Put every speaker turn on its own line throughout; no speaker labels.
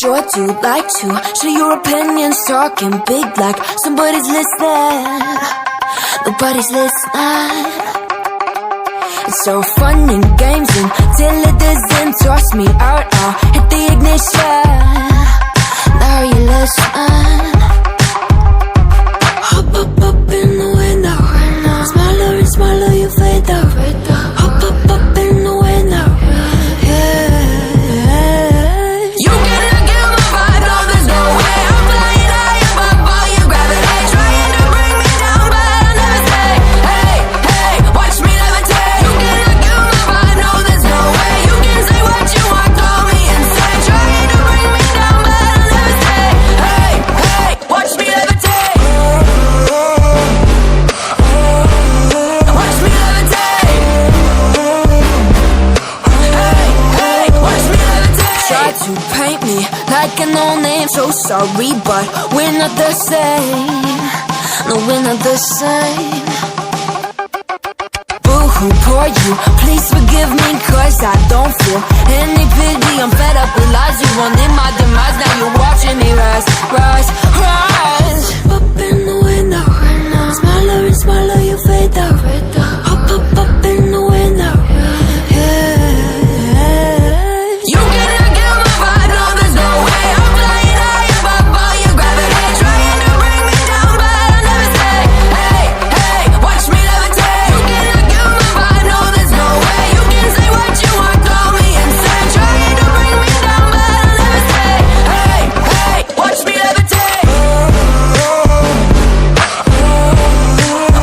sure do like to share your opinions, talking big like somebody's listening. Nobody's listening. It's so fun and games until it doesn't. Toss me out, I'll hit the ignition. Now you listen. Hop up in the window. Smaller and smaller you fade out. Hop up in the window. Yeah. You cannot get my vibe, no there's no way. I'm flying high above all your gravity, trying to bring me down, but I'll never stay. Hey, hey, watch me levitate. You cannot get my vibe, no there's no way. You can say what you want, call me insane, trying to bring me down, but I'll never stay. Hey, hey, watch me levitate. Watch me levitate. Hey, hey, watch me levitate. Try to paint me like a no-name, so sorry, but we're not the same. No, we're not the same. Boo-hoo, poor you, please forgive me, cause I don't feel any pity. I'm fed up with lies, you wanted my demise, now you're watching me rise, rise, rise. Up in the window, smaller and smaller you fade out. Hop up in the window, yeah. You cannot get my vibe, no there's no way. I'm flying high above all your gravity, trying to bring me down, but I'll never stay. Hey, hey, watch me levitate. You cannot get my vibe, no there's no way. You can say what you want, call me insane, trying to bring me down, but I'll never stay. Hey, hey, watch me levitate.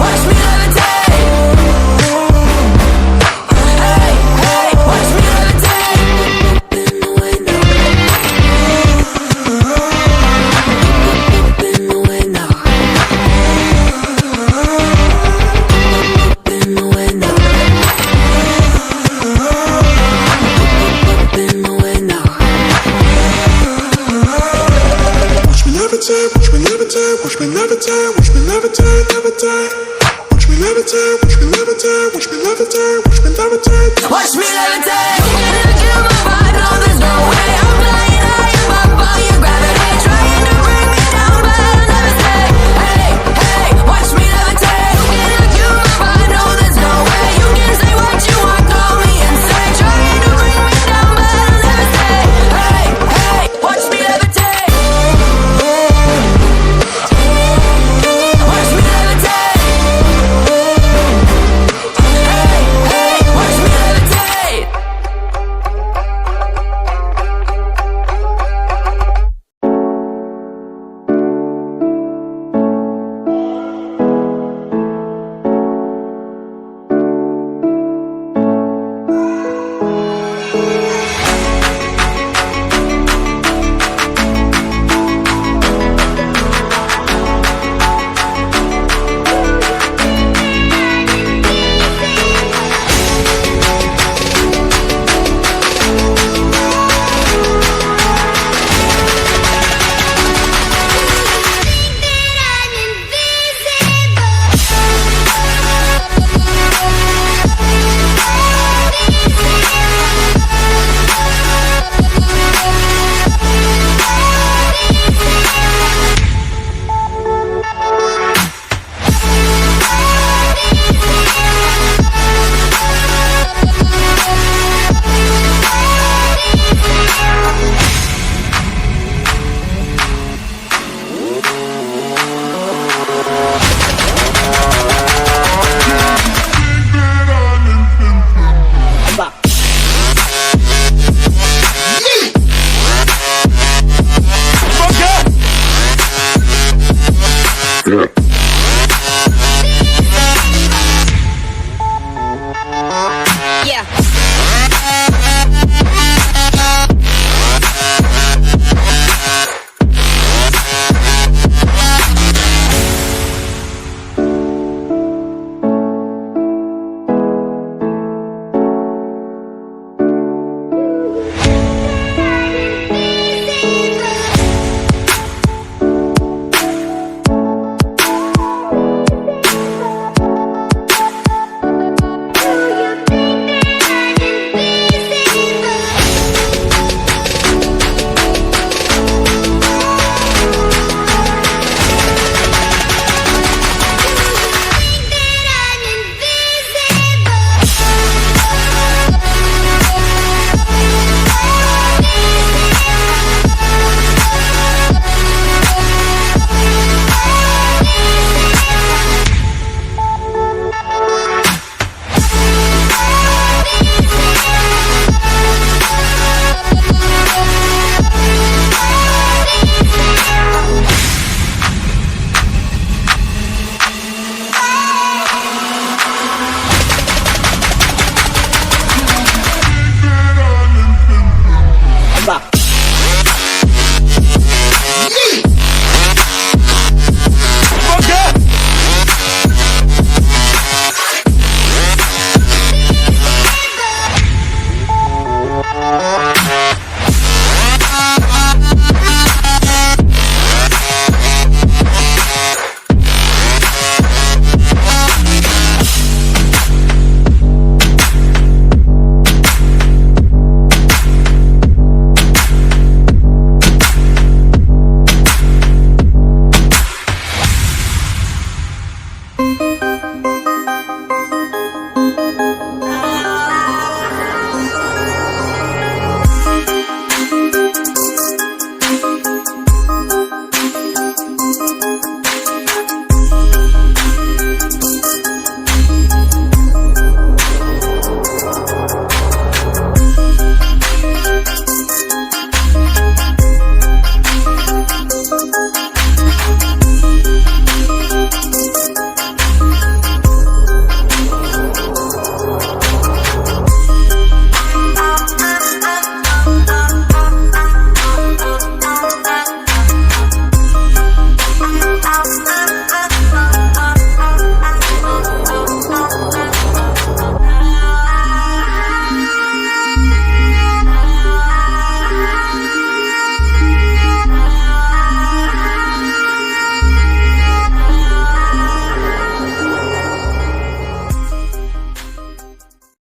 Watch me levitate. Hey, hey, watch me levitate. Up in the window. Up in the window. Up in the window. Up in the window.
Watch me levitate, watch me levitate, watch me levitate, watch me levitate, levitate. Watch me levitate, watch me levitate, watch me levitate, watch me levitate.
Watch me levitate.